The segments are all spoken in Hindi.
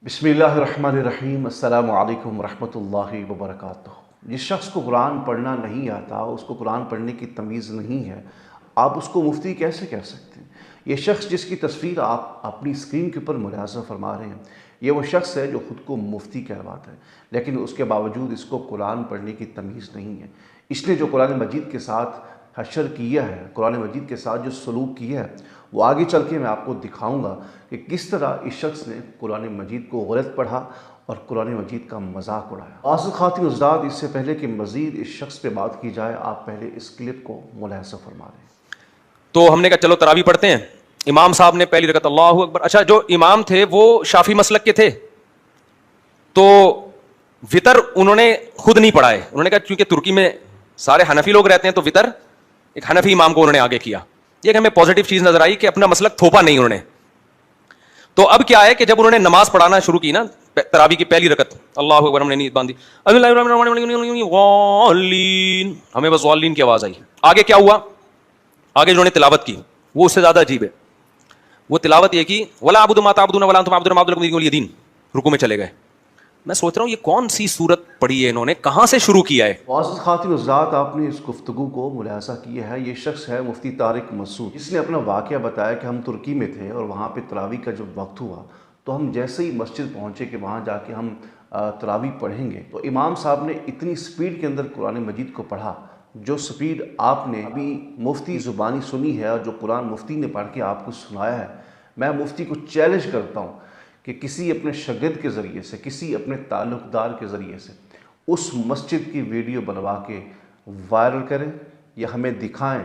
बिस्मिल्लाहिर्रहमानिर्रहीम अस्सलामु अलैकुम रहमतुल्लाहि व बरकातुहू। जिस शख्स को कुरान पढ़ना नहीं आता, उसको कुरान पढ़ने की तमीज़ नहीं है, आप उसको मुफ्ती कैसे कह सकते हैं? ये शख्स जिसकी तस्वीर आप अपनी स्क्रीन के ऊपर मुलाहज़ा फरमा रहे हैं, ये वो शख्स है जो ख़ुद को मुफ्ती कहलाता है, लेकिन उसके बावजूद इसको कुरान पढ़ने की तमीज़ नहीं है। इसने जो कुरान मजीद के साथ हशर किया है, कुरान मजीद के साथ जो सलूक किया है, वो आगे चल के मैं आपको दिखाऊंगा कि किस तरह इस शख्स ने कुरान मजीद को गलत पढ़ा और कुरान मजीद का मजाक उड़ाया। आसिफ खातिन उस्ताद, इससे पहले कि मजीद इस शख्स पे बात की जाए, आप पहले इस क्लिप को मुलाहिज़ा फरमा दें। तो हमने कहा चलो तरावी पढ़ते हैं। इमाम साहब ने पहली रकत अल्लाहु अकबर। अच्छा, जो इमाम थे वो शाफी मसलक के थे, तो वितर उन्होंने खुद नहीं पढ़ाए। उन्होंने कहा क्योंकि तुर्की में सारे हनफी लोग रहते हैं, तो वितर एक हनफी इमाम को उन्होंने आगे किया। ये हमें पॉजिटिव चीज नजर आई कि अपना मसलक थोपा नहीं उन्होंने। तो अब क्या है कि जब उन्होंने नमाज पढ़ाना शुरू की ना, तरावी की पहली रकत अल्लाहु अकबर, हमने नीयत बांधी, हमें बस वालीन की आवाज आई। आगे क्या हुआ? आगे उन्होंने तिलावत की, वो उससे ज्यादा अजीब है। वो तिलावत ये की, वला अबुदु मा ताबुदून वला अंतुम अबुदु मा अबुदु लकुम दीनुकुम दीन। रुकू में चले गए। मैं सोच रहा हूं ये कौन सी सूरत पढ़ी है इन्होंने, कहां से शुरू किया है? आसिफ खातिन उस्ताद, आपने इस गुफ्तगू को मुलाहिज़ा किया है। ये शख्स है मुफ्ती तारिक मसूद। इसने अपना वाक़या बताया कि हम तुर्की में थे और वहाँ पे तरावी का जब वक्त हुआ, तो हम जैसे ही मस्जिद पहुँचे कि वहाँ जाके हम तरावी पढ़ेंगे, तो इमाम साहब ने इतनी स्पीड के अंदर कुरान मजीद को पढ़ा, जो स्पीड आपने अभी मुफ्ती ज़ुबानी सुनी है और जो कुरान मुफ्ती ने पढ़ के आपको सुनाया है। मैं मुफ्ती को चैलेंज करता हूँ कि किसी अपने शागिर्द के ज़रिए से, किसी अपने ताल्लुक़दार के ज़रिए से उस मस्जिद की वीडियो बनवा के वायरल करें या हमें दिखाएं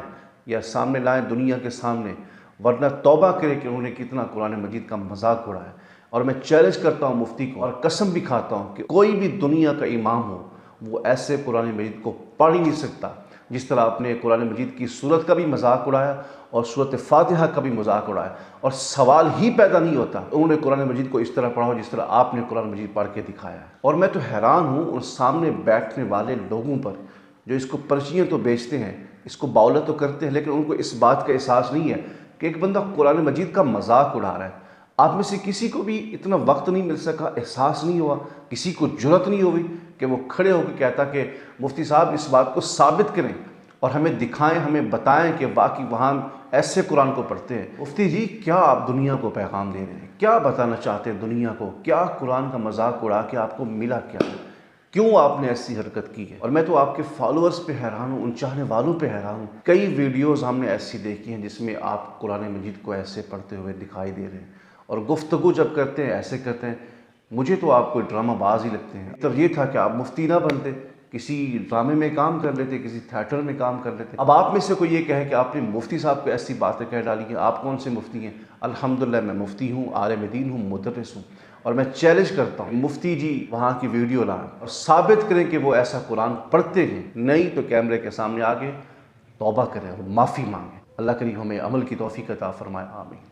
या सामने लाएं दुनिया के सामने, वरना तौबा करें कि उन्होंने कितना कुरान मजीद का मजाक उड़ाया। और मैं चैलेंज करता हूं मुफ्ती को, और कसम भी खाता हूं कि कोई भी दुनिया का इमाम हो, वो ऐसे कुरान मजीद को पढ़ ही नहीं सकता जिस तरह आपने कुरान मजीद की सूरत का भी मजाक उड़ाया और सूरत फातिहा का भी मजाक उड़ाया। और सवाल ही पैदा नहीं होता उन्होंने कुरान मजीद को इस तरह पढ़ा जिस तरह आपने कुरान मजीद पढ़ के दिखाया है। और मैं तो हैरान हूँ उन सामने बैठने वाले लोगों पर, जो इसको पर्चियाँ तो बेचते हैं, इसको बाउला तो करते हैं, लेकिन उनको इस बात का एहसास नहीं है कि एक बंदा कुरान मजीद का मजाक उड़ा रहा है। आप में से किसी को भी इतना वक्त नहीं मिल सका, एहसास नहीं हुआ, किसी को जुर्रत नहीं हुई कि वो खड़े होकर कहता कि मुफ्ती साहब इस बात को साबित करें और हमें दिखाएं, हमें बताएं कि वाकई वहाँ ऐसे कुरान को पढ़ते हैं। मुफ्ती जी, क्या आप दुनिया को पैगाम दे रहे हैं? क्या बताना चाहते हैं दुनिया को? क्या कुरान का मजाक उड़ा के आपको मिला क्या? क्यों आपने ऐसी हरकत की है? और मैं तो आपके फॉलोअर्स पे हैरान हूँ, उन चाहने वालों पे हैरान हूँ। कई वीडियोज़ हमने ऐसी देखी हैं जिसमें आप कुरान मजीद को ऐसे पढ़ते हुए दिखाई दे रहे हैं, और गुफ्तगू जब करते हैं ऐसे करते हैं। मुझे तो आप कोई ड्रामाबाज ही लगते हैं। तब ये था कि आप मुफ्ती ना बनते, किसी ड्रामे में काम कर लेते, किसी थिएटर में काम कर लेते। अब आप में से कोई ये कहे कि आपने मुफ्ती साहब को ऐसी बातें कह डाली कि आप कौन से मुफ्ती हैं? अल्हम्दुलिल्लाह मैं मुफ्ती हूँ, आलिम दीन हूँ, मुदर्रिस हूँ। और मैं चैलेंज करता हूँ मुफ्ती जी वहाँ की वीडियो लाएं और साबित करें कि वो ऐसा कुरान पढ़ते हैं। नहीं तो कैमरे के सामने आके तौबा करें और माफ़ी मांगें। अल्लाह करीम हमें अमल की तौफीक अता फरमाए। आमीन।